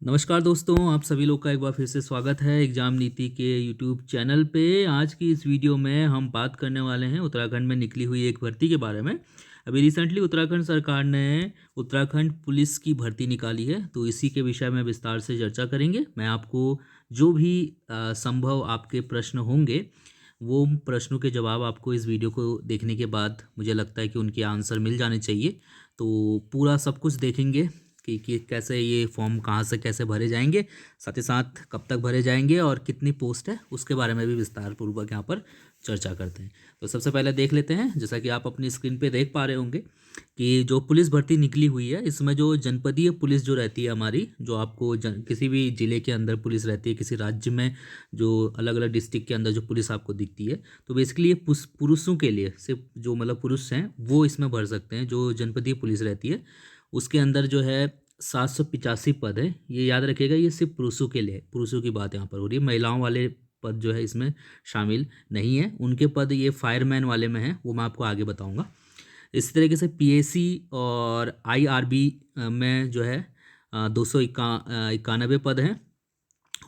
नमस्कार दोस्तों, आप सभी लोग का एक बार फिर से स्वागत है एग्जाम नीति के यूट्यूब चैनल पे। आज की इस वीडियो में हम बात करने वाले हैं उत्तराखंड में निकली हुई एक भर्ती के बारे में। अभी रिसेंटली उत्तराखंड सरकार ने उत्तराखंड पुलिस की भर्ती निकाली है, तो इसी के विषय में विस्तार से चर्चा करेंगे। मैं आपको जो भी संभव आपके प्रश्न होंगे वो प्रश्नों के जवाब आपको इस वीडियो को देखने के बाद मुझे लगता है कि उनके आंसर मिल जाने चाहिए। तो पूरा सब कुछ देखेंगे कि कैसे ये फॉर्म कहाँ से कैसे भरे जाएंगे, साथ ही साथ कब तक भरे जाएंगे और कितनी पोस्ट है उसके बारे में भी विस्तार पूर्वक यहाँ पर चर्चा करते हैं। तो सबसे पहले देख लेते हैं, जैसा कि आप अपनी स्क्रीन पे देख पा रहे होंगे कि जो पुलिस भर्ती निकली हुई है इसमें जो जनपदीय पुलिस जो रहती है हमारी, जो आपको किसी भी ज़िले के अंदर पुलिस रहती है, किसी राज्य में जो अलग अलग डिस्ट्रिक्ट के अंदर जो पुलिस आपको दिखती है, तो बेसिकली ये पुरुषों के लिए सिर्फ जो मतलब पुरुष हैं वो इसमें भर सकते हैं। जो जनपदीय पुलिस रहती है उसके अंदर जो है 785 पद है। ये याद रखिएगा, ये सिर्फ पुरुषों के लिए, पुरुषों की बात यहाँ पर हो रही है। महिलाओं वाले पद जो है इसमें शामिल नहीं है। उनके पद ये फायरमैन वाले में है, वो मैं आपको आगे बताऊंगा। इसी तरीके से पीएसी और आईआरबी में जो है 291 पद हैं।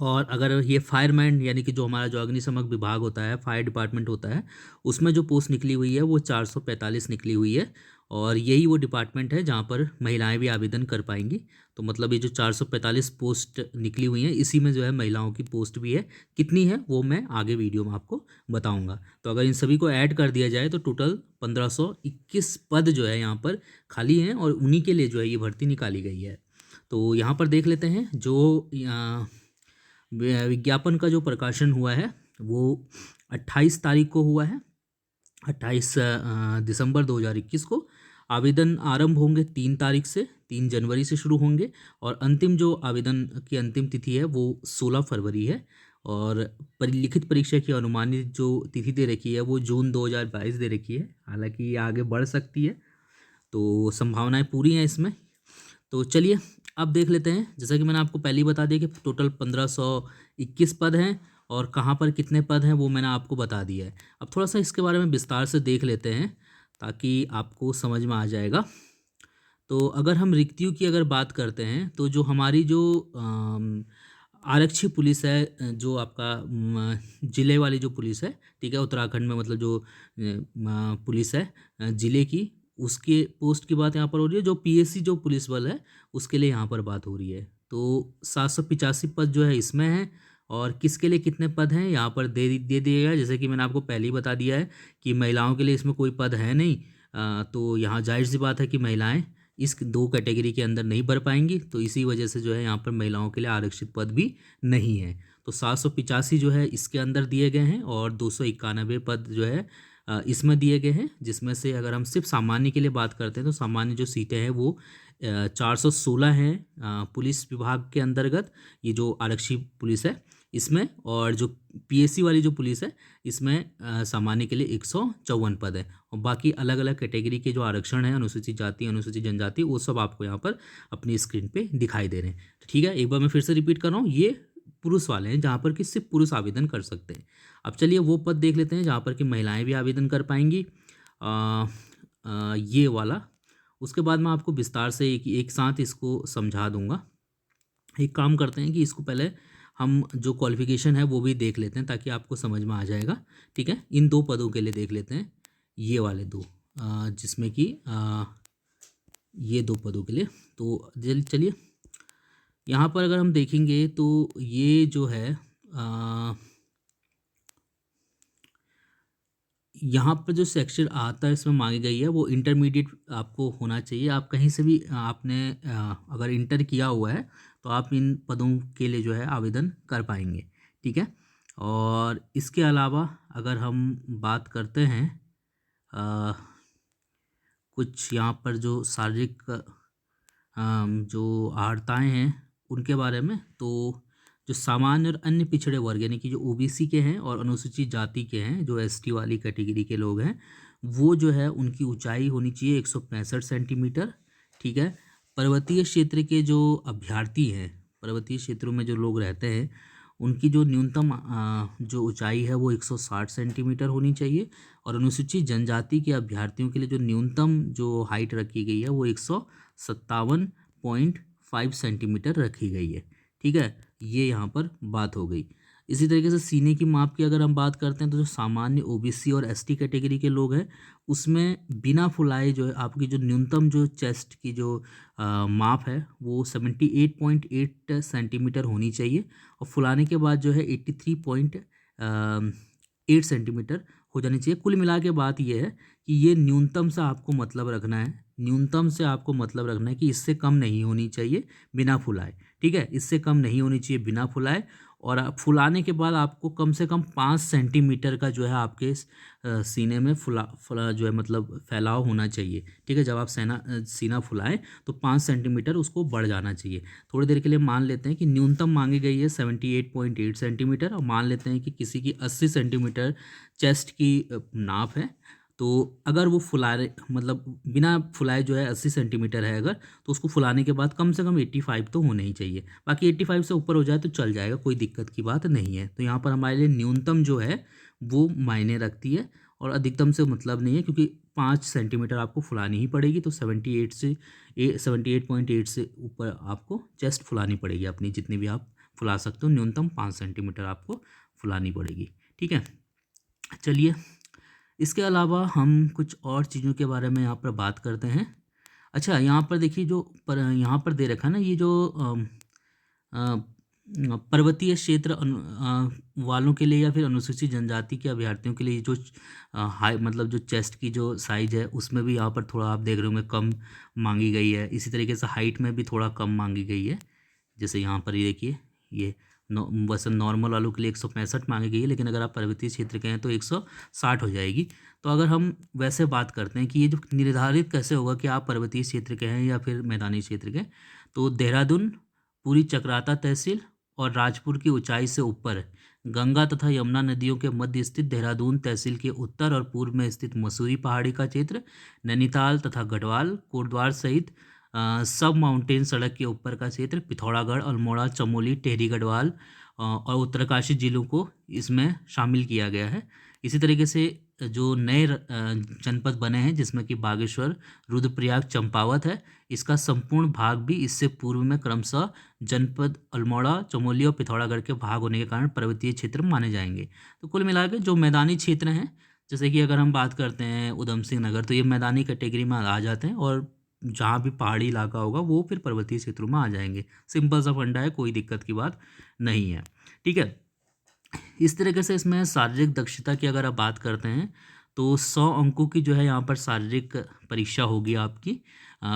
और अगर ये फायरमैन यानी कि जो हमारा जो अग्निशमक विभाग होता है, फायर डिपार्टमेंट होता है, उसमें जो पोस्ट निकली हुई है वो 445 निकली हुई है। और यही वो डिपार्टमेंट है जहाँ पर महिलाएं भी आवेदन कर पाएंगी। तो मतलब ये जो 445 पोस्ट निकली हुई हैं इसी में जो है महिलाओं की पोस्ट भी है। कितनी है वो मैं आगे वीडियो में आपको बताऊंगा। तो अगर इन सभी को ऐड कर दिया जाए तो टोटल 1521 पद जो है यहाँ पर खाली हैं और उन्हीं के लिए जो है ये भर्ती निकाली गई है। तो यहाँ पर देख लेते हैं जो विज्ञापन का जो प्रकाशन हुआ है वो 28 तारीख को हुआ है, 28 दिसंबर 2021 को। आवेदन आरंभ होंगे 3 तारीख से, 3 जनवरी से शुरू होंगे। और अंतिम जो आवेदन की अंतिम तिथि है वो 16 फरवरी है। और लिखित परीक्षा की अनुमानित जो तिथि दे रखी है वो जून 2022 दे रखी है। हालांकि ये आगे बढ़ सकती है, तो संभावनाएं पूरी हैं इसमें। तो चलिए अब देख लेते हैं। जैसा कि मैंने आपको पहले ही बता दिया कि टोटल 1521 पद हैं और कहाँ पर कितने पद हैं वो मैंने आपको बता दिया है। अब थोड़ा सा इसके बारे में विस्तार से देख लेते हैं ताकि आपको समझ में आ जाएगा। तो अगर हम रिक्तियों की अगर बात करते हैं तो जो हमारी जो आरक्षी पुलिस है, जो आपका ज़िले वाली जो पुलिस है, ठीक है, उत्तराखंड में मतलब जो पुलिस है ज़िले की, उसके पोस्ट की बात यहाँ पर हो रही है। जो पीएसी जो पुलिस बल है उसके लिए यहाँ पर बात हो रही है। तो 785 पद जो है इसमें है। और किसके लिए कितने पद हैं यहाँ पर दे दिया गया। जैसे कि मैंने आपको पहले ही बता दिया है कि महिलाओं के लिए इसमें कोई पद है नहीं। तो यहाँ जाहिर सी बात है कि महिलाएं इस 2 कैटेगरी के अंदर नहीं भर पाएंगी, तो इसी वजह से जो है यहाँ पर महिलाओं के लिए आरक्षित पद भी नहीं है। तो 785 जो है इसके अंदर दिए गए हैं और 291 पद जो है इसमें दिए गए हैं। जिसमें से अगर हम सिर्फ सामान्य के लिए बात करते हैं तो सामान्य जो सीटें हैं वो 416 हैं पुलिस विभाग के अंतर्गत, ये जो आरक्षी पुलिस है इसमें। और जो पीएससी वाली जो पुलिस है इसमें सामान्य के लिए 154 पद है। और बाकी अलग अलग कैटेगरी के जो आरक्षण है, अनुसूचित जाति, अनुसूचित जनजाति, वो सब आपको यहाँ पर अपनी स्क्रीन पे दिखाई दे रहे हैं। तो ठीक है, एक बार मैं फिर से रिपीट कर रहा हूँ, ये पुरुष वाले हैं जहाँ पर कि सिर्फ पुरुष आवेदन कर सकते हैं। अब चलिए वो पद देख लेते हैं जहाँ पर कि महिलाएं भी आवेदन कर पाएंगी, ये वाला। उसके बाद मैं आपको विस्तार से एक साथ इसको समझा दूंगा। एक काम करते हैं कि इसको पहले हम जो क्वालिफिकेशन है वो भी देख लेते हैं ताकि आपको समझ में आ जाएगा। ठीक है, इन 2 पदों के लिए देख लेते हैं, ये वाले 2 जिसमें कि ये 2 पदों के लिए। तो चलिए यहाँ पर अगर हम देखेंगे तो ये जो है यहाँ पर जो सेक्शन आता है इसमें मांगी गई है वो इंटरमीडिएट आपको होना चाहिए। आप कहीं से भी आपने अगर इंटर किया हुआ है तो आप इन पदों के लिए जो है आवेदन कर पाएंगे। ठीक है, और इसके अलावा अगर हम बात करते हैं कुछ यहाँ पर जो शारीरिक जो आहर्ताएँ हैं उनके बारे में, तो जो सामान्य और अन्य पिछड़े वर्ग यानी कि जो ओबीसी के हैं और अनुसूचित जाति के हैं, जो एसटी वाली कैटेगरी के लोग हैं, वो जो है उनकी ऊंचाई होनी चाहिए 165 सेंटीमीटर। ठीक है, पर्वतीय क्षेत्र के जो अभ्यर्थी हैं, पर्वतीय क्षेत्रों में जो लोग रहते हैं, उनकी जो न्यूनतम जो ऊंचाई है वो 160 सेंटीमीटर होनी चाहिए। और अनुसूचित जनजाति के अभ्यर्थियों के लिए जो न्यूनतम जो हाइट रखी गई है वो 157.5 सेंटीमीटर रखी गई है। ठीक है, ये यहाँ पर बात हो गई। इसी तरीके से सीने की माप की अगर हम बात करते हैं तो जो सामान्य ओबीसी और एसटी कैटेगरी के लोग हैं उसमें बिना फुलाए जो है आपकी जो न्यूनतम जो चेस्ट की जो माप है वो 78.8 सेंटीमीटर होनी चाहिए और फुलाने के बाद जो है 83.8 सेंटीमीटर हो जानी चाहिए। कुल मिला के बात ये है कि ये न्यूनतम से आपको मतलब रखना है, न्यूनतम से आपको मतलब रखना है कि इससे कम नहीं होनी चाहिए बिना फुलाए। ठीक है, इससे कम नहीं होनी चाहिए बिना फुलाए। और फुलाने के बाद आपको कम से कम 5 सेंटीमीटर का जो है आपके सीने में फुला फुला जो है मतलब फैलाव होना चाहिए। ठीक है, जब आप सीना फुलाएं तो 5 सेंटीमीटर उसको बढ़ जाना चाहिए। थोड़ी देर के लिए मान लेते हैं कि न्यूनतम मांगी गई है 78.8 सेंटीमीटर और मान लेते हैं कि किसी की 80 सेंटीमीटर चेस्ट की नाप है। तो अगर वो फुलाए मतलब बिना फुलाए जो है 80 सेंटीमीटर है अगर, तो उसको फुलाने के बाद कम से कम 85 तो होना ही चाहिए। बाकी 85 से ऊपर हो जाए तो चल जाएगा, कोई दिक्कत की बात नहीं है। तो यहाँ पर हमारे लिए न्यूनतम जो है वो मायने रखती है और अधिकतम से मतलब नहीं है, क्योंकि 5 सेंटीमीटर आपको फुलानी ही पड़ेगी। तो 78.8 से ऊपर आपको चेस्ट फुलानी पड़ेगी अपनी, जितनी भी आप फुला सकते हो। न्यूनतम 5 सेंटीमीटर आपको फुलानी पड़ेगी। ठीक है, चलिए इसके अलावा हम कुछ और चीज़ों के बारे में यहाँ पर बात करते हैं। अच्छा, यहाँ पर देखिए जो यहाँ पर दे रखा है ना, ये जो अ, पर्वतीय क्षेत्र वालों के लिए या फिर अनुसूचित जनजाति के अभ्यर्थियों के लिए जो हाई मतलब जो चेस्ट की जो साइज है उसमें भी यहाँ पर थोड़ा आप देख रहे होंगे कम मांगी गई है। इसी तरीके से हाइट में भी थोड़ा कम मांगी गई है। जैसे यहाँ पर ये देखिए, ये वैसे नॉर्मल वालों के लिए 165 मांगी गई है, लेकिन अगर आप पर्वतीय क्षेत्र के हैं तो 160 हो जाएगी। तो अगर हम वैसे बात करते हैं कि ये जो निर्धारित कैसे होगा कि आप पर्वतीय क्षेत्र के हैं या फिर मैदानी क्षेत्र के, तो देहरादून, पूरी चकराता तहसील और राजपुर की ऊंचाई से ऊपर गंगा तथा यमुना नदियों के मध्य स्थित देहरादून तहसील के उत्तर और पूर्व में स्थित मसूरी पहाड़ी का क्षेत्र, नैनीताल तथा गढ़वाल, कोटद्वार सहित सब माउंटेन सड़क के ऊपर का क्षेत्र, पिथौरागढ़, अल्मोड़ा, चमोली, टिहरी गढ़वाल और उत्तरकाशी जिलों को इसमें शामिल किया गया है। इसी तरीके से जो नए जनपद बने हैं जिसमें कि बागेश्वर, रुद्रप्रयाग, चंपावत है, इसका संपूर्ण भाग भी इससे पूर्व में क्रमशः जनपद अल्मोड़ा, चमोली और पिथौरागढ़ के भाग होने के कारण पर्वतीय क्षेत्र माने जाएंगे। तो कुल मिलाकर जो मैदानी क्षेत्र हैं, जैसे कि अगर हम बात करते हैं उधम सिंह नगर, तो ये मैदानी कैटेगरी में आ जाते हैं और जहाँ भी पहाड़ी इलाका होगा वो फिर पर्वतीय क्षेत्रों में आ जाएंगे। सिंपल सा फंडा है, कोई दिक्कत की बात नहीं है। ठीक है, इस तरीके से इसमें शारीरिक दक्षता की अगर आप बात करते हैं तो 100 अंकों की जो है यहाँ पर शारीरिक परीक्षा होगी आपकी।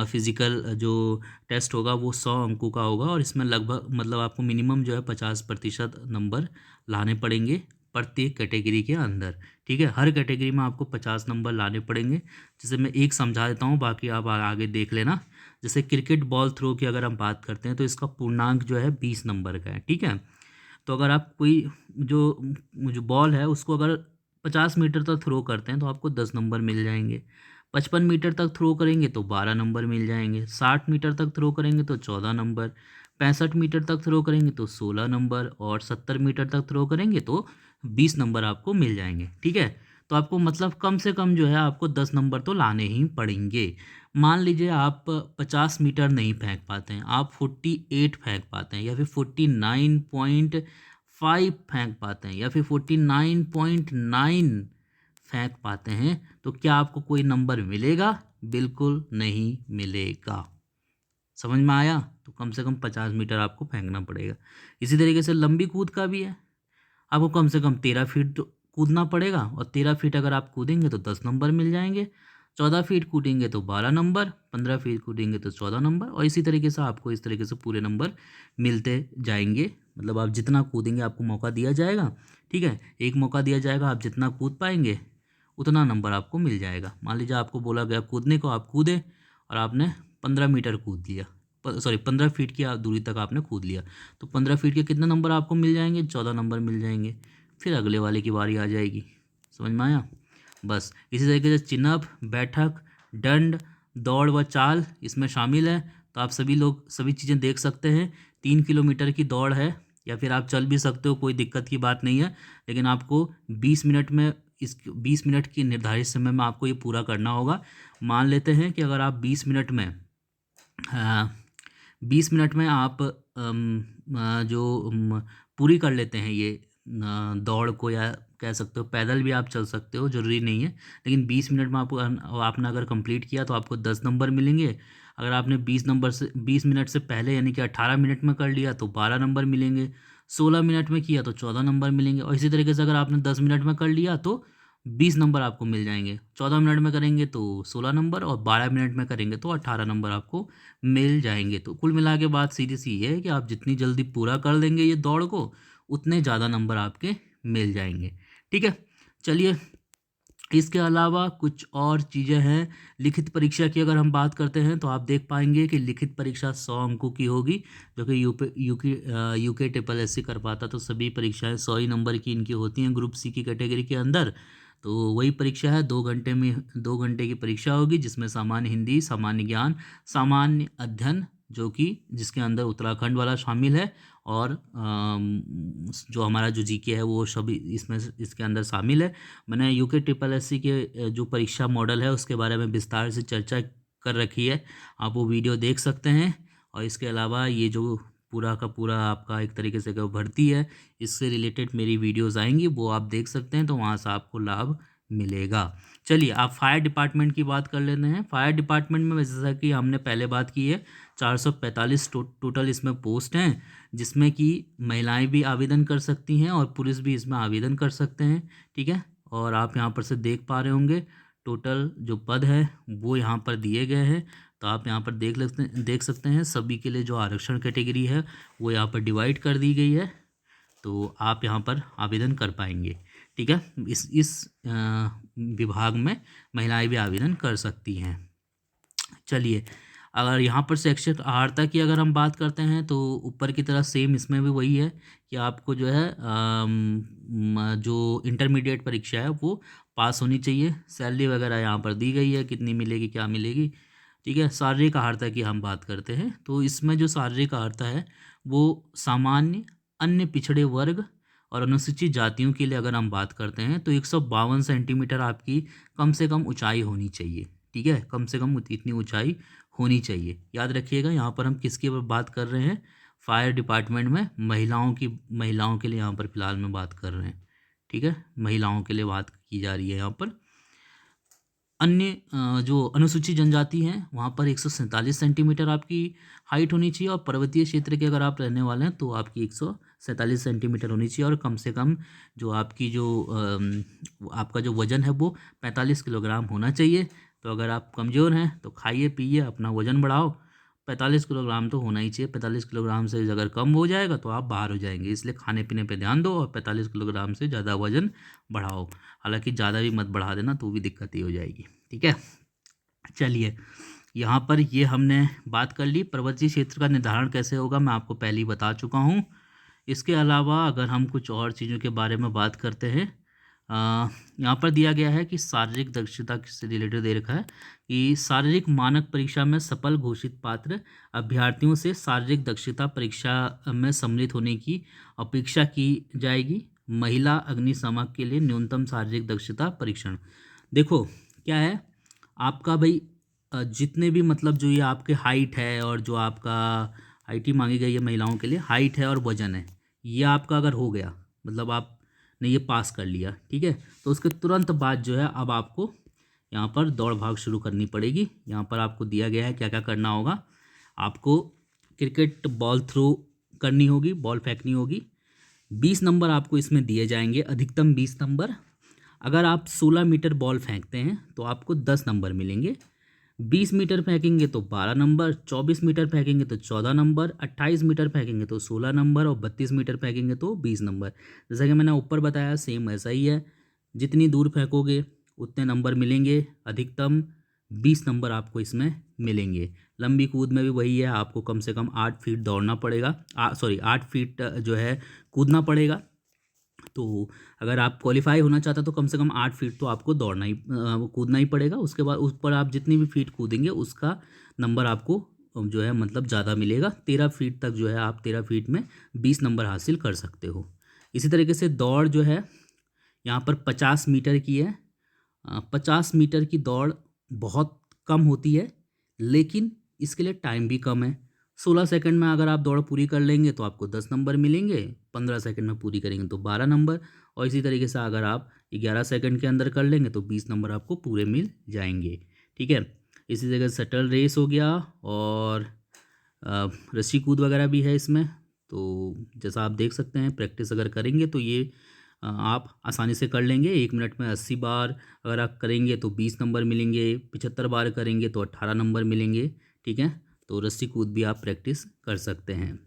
फिजिकल जो टेस्ट होगा वो 100 अंकों का होगा और इसमें लगभग मतलब आपको मिनिमम जो है 50% नंबर लाने पड़ेंगे प्रत्येक कैटेगरी के अंदर। ठीक है, हर कैटेगरी में आपको 50 नंबर लाने पड़ेंगे। जैसे मैं एक समझा देता हूँ, बाकी आप आगे देख लेना। जैसे क्रिकेट बॉल थ्रो की अगर हम बात करते हैं तो इसका पूर्णांक जो है 20 नंबर का है। ठीक है, तो अगर आप कोई जो जो बॉल है उसको अगर 50 मीटर तक थ्रो करते हैं तो आपको 10 नंबर मिल जाएंगे। 55 मीटर तक थ्रो करेंगे तो 12 नंबर मिल जाएंगे। 60 मीटर तक थ्रो करेंगे तो 14 नंबर। 65 मीटर तक थ्रो करेंगे तो 16 नंबर और 70 मीटर तक थ्रो करेंगे तो 20 नंबर आपको मिल जाएंगे। ठीक है, तो आपको मतलब कम से कम जो है आपको 10 नंबर तो लाने ही पड़ेंगे। मान लीजिए आप 50 मीटर नहीं फेंक पाते हैं, आप 48 फेंक पाते हैं या फिर 49.5 फेंक पाते हैं या फिर 49.9 फेंक पाते हैं, तो क्या आपको कोई नंबर मिलेगा? बिल्कुल नहीं मिलेगा। समझ में आया? तो कम से कम 50 मीटर आपको फेंकना पड़ेगा। इसी तरीके से लंबी कूद का भी है, आपको कम से कम 13 फीट तो कूदना पड़ेगा और 13 फीट अगर आप कूदेंगे तो 10 नंबर मिल जाएंगे। 14 फीट कूदेंगे तो 12 नंबर, 15 फीट कूदेंगे तो 14 नंबर और इसी तरीके से आपको इस तरीके से पूरे नंबर मिलते जाएंगे। मतलब आप जितना कूदेंगे आपको मौका दिया जाएगा। ठीक है, एक मौका दिया जाएगा, आप जितना कूद पाएंगे उतना नंबर आपको मिल जाएगा। मान लीजिए आपको बोला गया कूदने को, आप कूदे और आपने 15 मीटर कूद लिया, 15 फीट की दूरी तक आपने कूद लिया, तो 15 फीट के कितने नंबर आपको मिल जाएंगे? 14 नंबर मिल जाएंगे। फिर अगले वाले की बारी आ जाएगी। समझ में आया? बस इसी तरीके से चिनअप, बैठक, दंड, दौड़ व चाल इसमें शामिल है। तो आप सभी लोग सभी चीज़ें देख सकते हैं। 3 किलोमीटर की दौड़ है या फिर आप चल भी सकते हो, कोई दिक्कत की बात नहीं है, लेकिन आपको 20 मिनट में इस 20 मिनट की निर्धारित समय में आपको ये पूरा करना होगा। मान लेते हैं कि अगर आप 20 मिनट में 20 मिनट में आप पूरी कर लेते हैं ये दौड़ को, या कह सकते हो पैदल भी आप चल सकते हो, ज़रूरी नहीं है। लेकिन 20 मिनट में आपने अगर कंप्लीट किया तो आपको 10 नंबर मिलेंगे। अगर आपने 20 मिनट से पहले यानी कि 18 मिनट में कर लिया तो 12 नंबर मिलेंगे। 16 मिनट में किया तो 14 नंबर मिलेंगे। और इसी तरीके से अगर आपने 10 मिनट में कर लिया तो 20 नंबर आपको मिल जाएंगे। 14 मिनट में करेंगे तो 16 नंबर, और 12 मिनट में करेंगे तो 18 नंबर आपको मिल जाएंगे। तो कुल मिला के बात सीधी सी ये है कि आप जितनी जल्दी पूरा कर देंगे ये दौड़ को, उतने ज़्यादा नंबर आपके मिल जाएंगे। ठीक है, चलिए इसके अलावा कुछ और चीज़ें हैं। लिखित परीक्षा की अगर हम बात करते हैं तो आप देख पाएंगे कि लिखित परीक्षा 100 अंकों की होगी, जो कि यूके ट्रिपल एस सी कर पाता। तो सभी परीक्षाएं 100 ही नंबर की इनकी होती हैं ग्रुप सी की कैटेगरी के अंदर। तो वही परीक्षा है, 2 घंटे की परीक्षा होगी, जिसमें सामान्य हिंदी, सामान्य ज्ञान, सामान्य अध्ययन, जो कि जिसके अंदर उत्तराखंड वाला शामिल है, और जो हमारा जो जीके है वो सभी इसमें इसके अंदर शामिल है। मैंने यूके ट्रिपल एस सी के जो परीक्षा मॉडल है उसके बारे में विस्तार से चर्चा कर रखी है, आप वो वीडियो देख सकते हैं। और इसके अलावा ये जो पूरा का पूरा आपका एक तरीके से जो भर्ती है, इससे रिलेटेड मेरी वीडियोस आएंगी, वो आप देख सकते हैं, तो वहाँ से आपको लाभ मिलेगा। चलिए आप फायर डिपार्टमेंट की बात कर लेते हैं। फायर डिपार्टमेंट में जैसा कि हमने पहले बात की है, 445 टोटल इसमें पोस्ट हैं, जिसमें कि महिलाएं भी आवेदन कर सकती हैं और पुरुष भी इसमें आवेदन कर सकते हैं। ठीक है, और आप यहाँ पर से देख पा रहे होंगे टोटल जो पद है वो यहाँ पर दिए गए हैं। तो आप यहाँ पर देख सकते हैं सभी के लिए जो आरक्षण कैटेगरी है वो यहाँ पर डिवाइड कर दी गई है, तो आप यहाँ पर आवेदन कर पाएंगे। ठीक है, इस विभाग में महिलाएं भी आवेदन कर सकती हैं। चलिए अगर यहाँ पर शैक्षिक अर्हता की अगर हम बात करते हैं तो ऊपर की तरह सेम इसमें भी वही है कि आपको जो है जो इंटरमीडिएट परीक्षा है वो पास होनी चाहिए। सैलरी वगैरह यहाँ पर दी गई है, कितनी मिलेगी क्या मिलेगी। ठीक है, शारीरिक अर्हता की हम बात करते हैं तो इसमें जो शारीरिक अर्हता है वो सामान्य, अन्य पिछड़े वर्ग और अनुसूचित जातियों के लिए अगर हम बात करते हैं तो 152 सेंटीमीटर आपकी कम से कम ऊंचाई होनी चाहिए। ठीक है, कम से कम इतनी ऊंचाई होनी चाहिए। याद रखिएगा यहाँ पर हम किसकी बात कर रहे हैं, फायर डिपार्टमेंट में महिलाओं के लिए यहाँ पर फिलहाल में बात कर रहे हैं। ठीक है, महिलाओं के लिए बात की जा रही है यहाँ पर। अन्य जो अनुसूचित जनजाति हैं वहाँ पर 147 सेंटीमीटर आपकी हाइट होनी चाहिए, और पर्वतीय क्षेत्र के अगर आप रहने वाले हैं तो आपकी 147 सेंटीमीटर होनी चाहिए, और कम से कम जो आपकी जो आपका जो वज़न है वो 45 किलोग्राम होना चाहिए। तो अगर आप कमज़ोर हैं तो खाइए पीइए अपना वज़न बढ़ाओ, 45 किलोग्राम तो होना ही चाहिए। 45 किलोग्राम से अगर कम हो जाएगा तो आप बाहर हो जाएंगे, इसलिए खाने पीने पे ध्यान दो और 45 किलोग्राम से ज़्यादा वज़न बढ़ाओ। हालांकि ज़्यादा भी मत बढ़ा देना तो भी दिक्कत ही हो जाएगी। ठीक है, चलिए यहाँ पर ये हमने बात कर ली। पर्वतीय क्षेत्र का निर्धारण कैसे होगा मैं आपको पहले ही बता चुका हूँ। इसके अलावा अगर हम कुछ और चीज़ों के बारे में बात करते हैं, यहाँ पर दिया गया है कि शारीरिक दक्षता से रिलेटेड दे रखा है कि शारीरिक मानक परीक्षा में सफल घोषित पात्र अभ्यर्थियों से शारीरिक दक्षता परीक्षा में सम्मिलित होने की अपेक्षा की जाएगी। महिला अग्निशामक के लिए न्यूनतम शारीरिक दक्षता परीक्षण। देखो क्या है आपका भाई, जितने भी मतलब जो ये आपके हाइट है और जो आपका हाइट ही मांगी गई है महिलाओं के लिए, हाइट है और वजन है, ये आपका अगर हो गया मतलब आपने ये पास कर लिया, ठीक है, तो उसके तुरंत बाद जो है अब आपको यहाँ पर दौड़ भाग शुरू करनी पड़ेगी। यहाँ पर आपको दिया गया है क्या क्या करना होगा। आपको क्रिकेट बॉल थ्रो करनी होगी, बॉल फेंकनी होगी। 20 नंबर आपको इसमें दिए जाएंगे, अधिकतम 20 नंबर। अगर आप 16 मीटर बॉल फेंकते हैं तो आपको 10 नंबर मिलेंगे। 20 मीटर फेंकेंगे तो 12 नंबर, 24 मीटर फेंकेंगे तो 14 नंबर, 28 मीटर फेंकेंगे तो 16 नंबर, और 32 मीटर फेंकेंगे तो 20 नंबर। जैसा कि मैंने ऊपर बताया सेम ऐसा ही है, जितनी दूर फेंकोगे उतने नंबर मिलेंगे। अधिकतम 20 नंबर आपको इसमें मिलेंगे। लंबी कूद में भी वही है, आपको कम से कम 8 फीट दौड़ना पड़ेगा, 8 फीट जो है कूदना पड़ेगा। तो अगर आप क्वालिफाई होना चाहते हो तो कम से कम 8 फीट तो आपको दौड़ना ही कूदना ही पड़ेगा। उसके बाद उस पर आप जितनी भी फीट कूदेंगे उसका नंबर आपको जो है मतलब ज़्यादा मिलेगा। 13 फीट तक जो है आप 13 फीट में 20 नंबर हासिल कर सकते हो। इसी तरीके से दौड़ जो है यहाँ पर 50 मीटर की है। 50 मीटर की दौड़ बहुत कम होती है, लेकिन इसके लिए टाइम भी कम है। 16 सेकंड में अगर आप दौड़ पूरी कर लेंगे तो आपको 10 नंबर मिलेंगे, 15 सेकंड में पूरी करेंगे तो 12 नंबर, और इसी तरीके से अगर आप 11 सेकंड के अंदर कर लेंगे तो 20 नंबर आपको पूरे मिल जाएंगे। ठीक है, इसी जगह शटल रेस हो गया, और रस्सी कूद वगैरह भी है इसमें। तो जैसा आप देख सकते हैं, प्रैक्टिस अगर करेंगे तो ये आप आसानी से कर लेंगे। 1 मिनट में 80 बार अगर आप करेंगे तो 20 नंबर मिलेंगे, 75 बार करेंगे तो 18 नंबर मिलेंगे। ठीक है, तो रस्सी कूद भी आप प्रैक्टिस कर सकते हैं।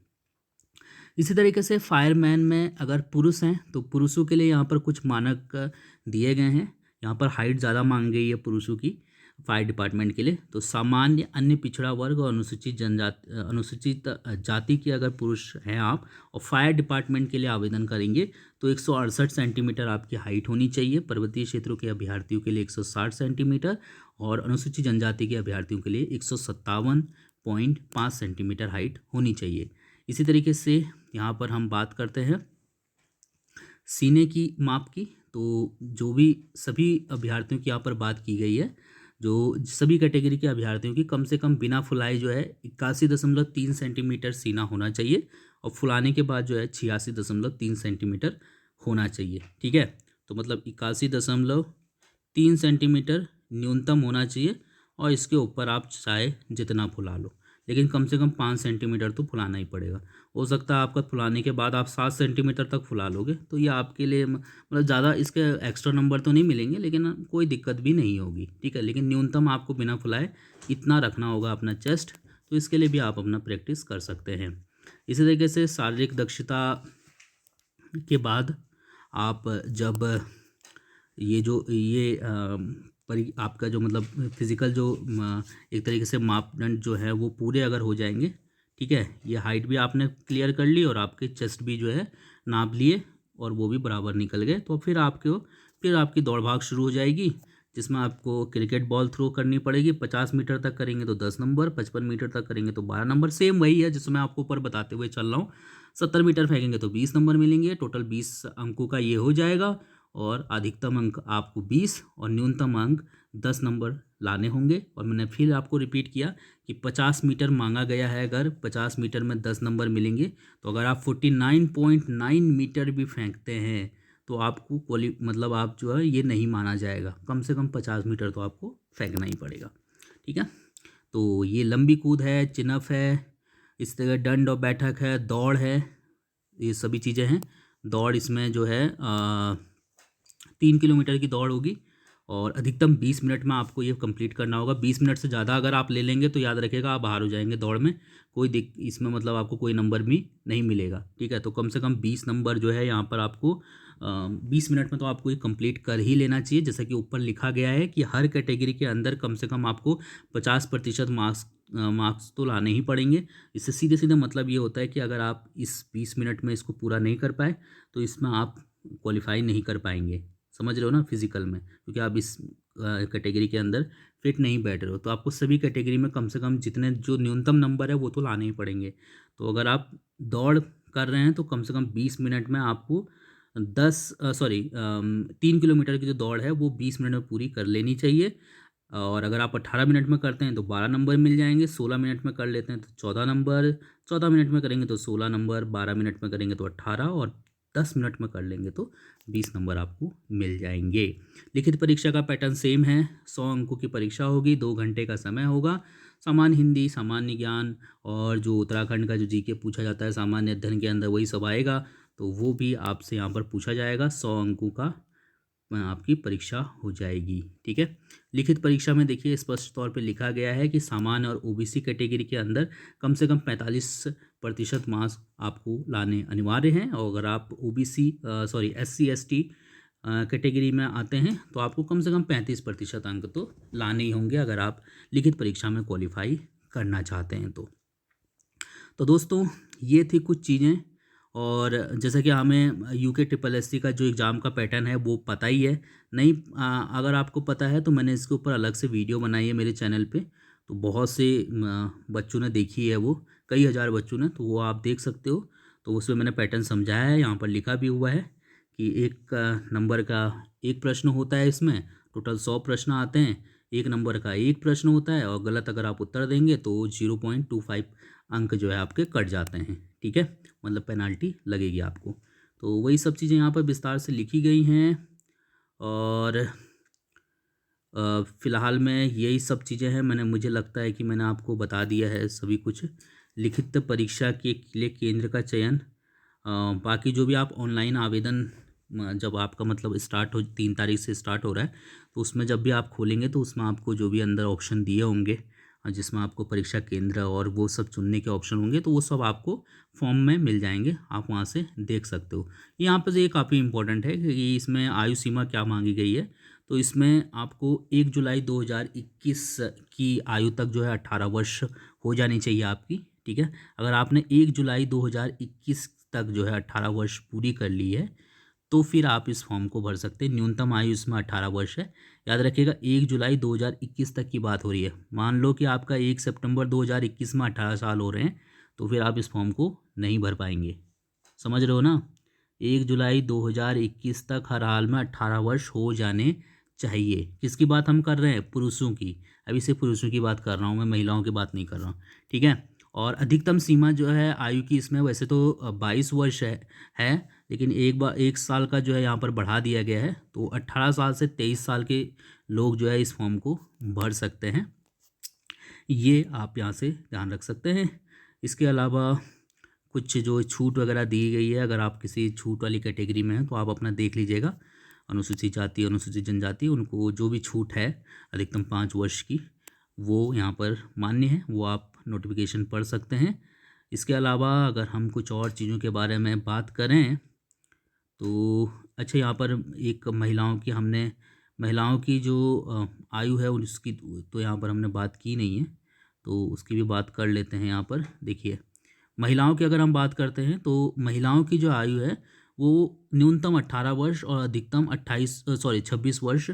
इसी तरीके से फायरमैन में अगर पुरुष हैं तो पुरुषों के लिए यहाँ पर कुछ मानक दिए गए हैं। यहाँ पर हाइट ज़्यादा मांग गई है पुरुषों की फायर डिपार्टमेंट के लिए। तो सामान्य, अन्य पिछड़ा वर्ग और अनुसूचित जाति के अगर पुरुष हैं आप और फायर डिपार्टमेंट के लिए आवेदन करेंगे तो 168 सेंटीमीटर आपकी हाइट होनी चाहिए। पर्वतीय क्षेत्रों के अभ्यर्थियों के लिए 160 सेंटीमीटर और अनुसूचित जनजाति के अभ्यर्थियों के लिए 157.5 सेंटीमीटर हाइट होनी चाहिए। इसी तरीके से यहाँ पर हम बात करते हैं सीने की माप की। तो जो भी सभी अभ्यर्थियों की यहाँ पर बात की गई है, जो सभी कैटेगरी के अभ्यर्थियों की कम से कम बिना फुलाए जो है 81.3 सेंटीमीटर सीना होना चाहिए, और फुलाने के बाद जो है 86.3 सेंटीमीटर होना चाहिए। ठीक है, तो मतलब 81.3 सेंटीमीटर न्यूनतम होना चाहिए, और इसके ऊपर आप चाहे जितना फुला लो, लेकिन कम से कम 5 सेंटीमीटर तो फुलाना ही पड़ेगा। हो सकता है आपका फुलाने के बाद आप 7 सेंटीमीटर तक फुला लोगे, तो ये आपके लिए मतलब ज़्यादा इसके एक्स्ट्रा नंबर तो नहीं मिलेंगे, लेकिन कोई दिक्कत भी नहीं होगी। ठीक है, लेकिन न्यूनतम आपको बिना फुलाए इतना रखना होगा अपना चेस्ट, तो इसके लिए भी आप अपना प्रैक्टिस कर सकते हैं। इसी तरीके से शारीरिक दक्षता के बाद आप जब आपका जो मतलब फिज़िकल जो एक तरीके से मापदंड जो है वो पूरे अगर हो जाएंगे, ठीक है, ये हाइट भी आपने क्लियर कर ली और आपके चेस्ट भी जो है नाप लिए और वो भी बराबर निकल गए, तो फिर आपकी दौड़ भाग शुरू हो जाएगी, जिसमें आपको क्रिकेट बॉल थ्रो करनी पड़ेगी। 50 मीटर तक करेंगे तो 10 नंबर, 55 मीटर तक करेंगे तो 12 नंबर, सेम वही है जिसमें आपको ऊपर बताते हुए चल रहा हूँ। 70 मीटर फेंकेंगे तो 20 नंबर मिलेंगे। टोटल 20 अंकों का ये हो जाएगा, और अधिकतम अंक आपको 20 और न्यूनतम अंक 10 नंबर लाने होंगे। और मैंने फिर आपको रिपीट किया कि 50 मीटर मांगा गया है, अगर 50 मीटर में 10 नंबर मिलेंगे, तो अगर आप 49.9 मीटर भी फेंकते हैं तो आपको मतलब आप जो है ये नहीं माना जाएगा। कम से कम 50 मीटर तो आपको फेंकना ही पड़ेगा। ठीक है, तो ये लंबी कूद है, चिनफ है, इस तरह दंड और बैठक है, दौड़ है, ये सभी चीज़ें हैं। दौड़ इसमें जो है 3 किलोमीटर की दौड़ होगी, और अधिकतम 20 मिनट में आपको ये कंप्लीट करना होगा। 20 मिनट से ज़्यादा अगर आप ले लेंगे तो याद रखिएगा आप बाहर हो जाएंगे दौड़ में, इसमें मतलब आपको कोई नंबर भी नहीं मिलेगा। ठीक है, तो कम से कम 20 नंबर जो है यहाँ पर आपको 20 मिनट में तो आपको ये कंप्लीट कर ही लेना चाहिए। जैसा कि ऊपर लिखा गया है कि हर कैटेगरी के अंदर कम से कम आपको 50% मार्क्स तो लाने ही पड़ेंगे। इससे सीधे सीधे मतलब ये होता है कि अगर आप इस 20 मिनट में इसको पूरा नहीं कर पाए तो इसमें आप क्वालिफाई नहीं कर पाएंगे। समझ रहे हो ना, फिजिकल में, क्योंकि आप इस कैटेगरी के अंदर फिट नहीं बैठ रहे हो, तो आपको सभी कैटेगरी में कम से कम जितने जो न्यूनतम नंबर है वो तो लाने ही पड़ेंगे। तो अगर आप दौड़ कर रहे हैं तो कम से कम 20 मिनट में आपको 3 किलोमीटर की जो दौड़ है वो 20 मिनट में पूरी कर लेनी चाहिए। और अगर आप 18 मिनट में करते हैं तो 12 नंबर मिल जाएंगे, 16 मिनट में कर लेते हैं तो 14 नंबर, 14 मिनट में करेंगे तो 16 नंबर, 12 मिनट में करेंगे तो 18, और 10 मिनट में कर लेंगे तो 20 नंबर आपको मिल जाएंगे। लिखित परीक्षा का पैटर्न सेम है, 100 अंकों की परीक्षा होगी, 2 घंटे का समय होगा। सामान्य हिंदी, सामान्य ज्ञान, और जो उत्तराखंड का जो जीके पूछा जाता है सामान्य अध्ययन के अंदर वही सब आएगा, तो वो भी आपसे यहाँ पर पूछा जाएगा। 100 अंकों का आपकी परीक्षा हो जाएगी। ठीक है, लिखित परीक्षा में देखिए स्पष्ट तौर पे लिखा गया है कि सामान्य और ओबीसी कैटेगरी के अंदर कम से कम 45% मार्क्स आपको लाने अनिवार्य हैं, और अगर आप SC ST कैटेगरी में आते हैं तो आपको कम से कम 35% अंक तो लाने ही होंगे अगर आप लिखित परीक्षा में क्वालिफाई करना चाहते हैं तो दोस्तों ये थी कुछ चीज़ें। और जैसा कि हमें UKSSC का जो एग्ज़ाम का पैटर्न है वो पता ही है। नहीं अगर आपको पता है तो मैंने इसके ऊपर अलग से वीडियो बनाई है मेरे चैनल पे, तो बहुत से बच्चों ने देखी है, वो कई हज़ार बच्चों ने, तो वो आप देख सकते हो। तो उसमें मैंने पैटर्न समझाया है, यहाँ पर लिखा भी हुआ है कि एक नंबर का एक प्रश्न होता है, इसमें टोटल 100 प्रश्न आते हैं। 1 नंबर का एक प्रश्न होता है, और गलत अगर आप उत्तर देंगे तो 0.25 अंक जो है आपके कट जाते हैं, ठीक है, मतलब पेनाल्टी लगेगी आपको। तो वही सब चीज़ें यहाँ पर विस्तार से लिखी गई हैं और फ़िलहाल में यही सब चीज़ें हैं। मुझे लगता है कि मैंने आपको बता दिया है सभी कुछ। लिखित परीक्षा के लिए केंद्र का चयन, बाकी जो भी आप ऑनलाइन आवेदन जब आपका मतलब स्टार्ट हो 3 तारीख से स्टार्ट हो रहा है, तो उसमें जब भी आप खोलेंगे तो उसमें आपको जो भी अंदर ऑप्शन दिए होंगे जिसमें आपको परीक्षा केंद्र और वो सब चुनने के ऑप्शन होंगे, तो वो सब आपको फॉर्म में मिल जाएंगे, आप वहाँ से देख सकते हो। यहाँ पर ये काफ़ी इंपॉर्टेंट है कि इसमें आयु सीमा क्या मांगी गई है। तो इसमें आपको 1 जुलाई 2021 की आयु तक जो है 18 वर्ष हो जानी चाहिए आपकी, ठीक है। अगर आपने 1 जुलाई 2021 तक जो है 18 वर्ष पूरी कर ली है तो फिर आप इस फॉर्म को भर सकते हैं। न्यूनतम आयु इसमें 18 वर्ष है। याद रखिएगा 1 जुलाई 2021 तक की बात हो रही है। मान लो कि आपका 1 सितंबर 2021 में 18 साल हो रहे हैं, तो फिर आप इस फॉर्म को नहीं भर पाएंगे। समझ रहे हो ना? 1 जुलाई 2021 तक हर हाल में 18 वर्ष हो जाने चाहिए। किसकी बात हम कर रहे हैं? पुरुषों की। अभी सिर्फ पुरुषों की बात कर रहा हूँ मैं, महिलाओं की बात नहीं कर रहा हूँ, ठीक है। और अधिकतम सीमा जो है आयु की इसमें वैसे तो 22 वर्ष है, लेकिन एक बार 1 साल का जो है यहाँ पर बढ़ा दिया गया है। तो 18 साल से 23 साल के लोग जो है इस फॉर्म को भर सकते हैं। ये आप यहाँ से ध्यान रख सकते हैं। इसके अलावा कुछ जो छूट वगैरह दी गई है, अगर आप किसी छूट वाली कैटेगरी में हैं तो आप अपना देख लीजिएगा। अनुसूचित जाति, अनुसूचित जनजाति, उनको जो भी छूट है अधिकतम 5 वर्ष की, वो यहाँ पर मान्य है, वो आप नोटिफिकेशन पढ़ सकते हैं। इसके अलावा अगर हम कुछ और चीज़ों के बारे में बात करें तो अच्छा, यहाँ पर एक महिलाओं की जो आयु है उसकी तो यहाँ पर हमने बात की नहीं है, तो उसकी भी बात कर लेते हैं। यहाँ पर देखिए, महिलाओं की अगर हम बात करते हैं तो महिलाओं की जो आयु है वो न्यूनतम 18 वर्ष और अधिकतम 26 वर्ष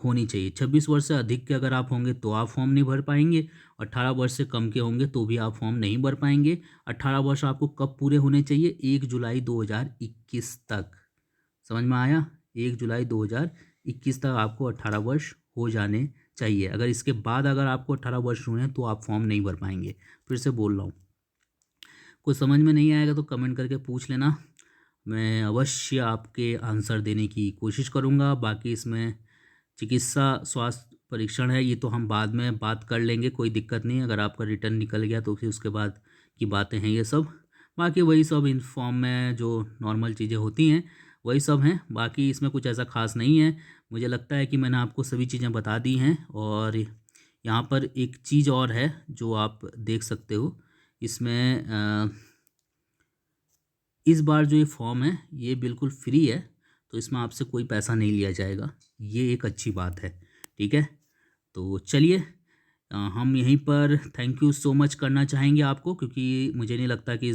होनी चाहिए। 26 वर्ष से अधिक के अगर आप होंगे तो आप फॉर्म नहीं भर पाएंगे, 18 वर्ष से कम के होंगे तो भी आप फॉर्म नहीं भर पाएंगे। 18 वर्ष आपको कब पूरे होने चाहिए? 1 जुलाई 2021 तक। समझ में आया? 1 जुलाई 2021 तक आपको 18 वर्ष हो जाने चाहिए। अगर इसके बाद अगर आपको 18 वर्ष हुए हैं तो आप फॉर्म नहीं भर पाएंगे। फिर से बोल रहा हूँ, कुछ समझ में नहीं आएगा तो कमेंट करके पूछ लेना, मैं अवश्य आपके आंसर देने की कोशिश करूँगा। बाकी इसमें चिकित्सा स्वास्थ्य परीक्षण है, ये तो हम बाद में बात कर लेंगे, कोई दिक्कत नहीं। अगर आपका रिटर्न निकल गया तो फिर उसके बाद की बातें हैं ये सब। बाकी वही सब इन फॉर्म में जो नॉर्मल चीज़ें होती हैं वही सब हैं, बाकी इसमें कुछ ऐसा खास नहीं है। मुझे लगता है कि मैंने आपको सभी चीज़ें बता दी हैं। और यहाँ पर एक चीज़ और है जो आप देख सकते हो, इसमें इस बार जो ये फॉर्म है ये बिल्कुल फ्री है, तो इसमें आपसे कोई पैसा नहीं लिया जाएगा, ये एक अच्छी बात है, ठीक है। तो चलिए, हम यहीं पर थैंक यू सो मच करना चाहेंगे आपको, क्योंकि मुझे नहीं लगता कि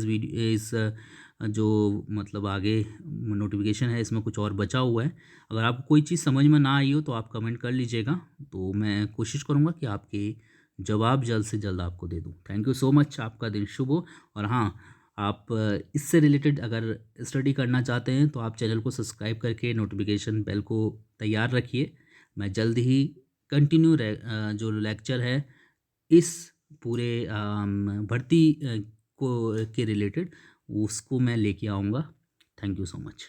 जो मतलब आगे नोटिफिकेशन है इसमें कुछ और बचा हुआ है। अगर आपको कोई चीज़ समझ में ना आई हो तो आप कमेंट कर लीजिएगा, तो मैं कोशिश करूँगा कि आपके जवाब जल्द से जल्द आपको दे दूँ। थैंक यू सो मच, आपका दिन शुभ हो। और हाँ, आप इससे रिलेटेड अगर स्टडी करना चाहते हैं तो आप चैनल को सब्सक्राइब करके नोटिफिकेशन बेल को तैयार रखिए। मैं जल्द ही कंटिन्यू जो लेक्चर है इस पूरे भर्ती को के रिलेटेड उसको मैं लेके आऊँगा। Thank you so much.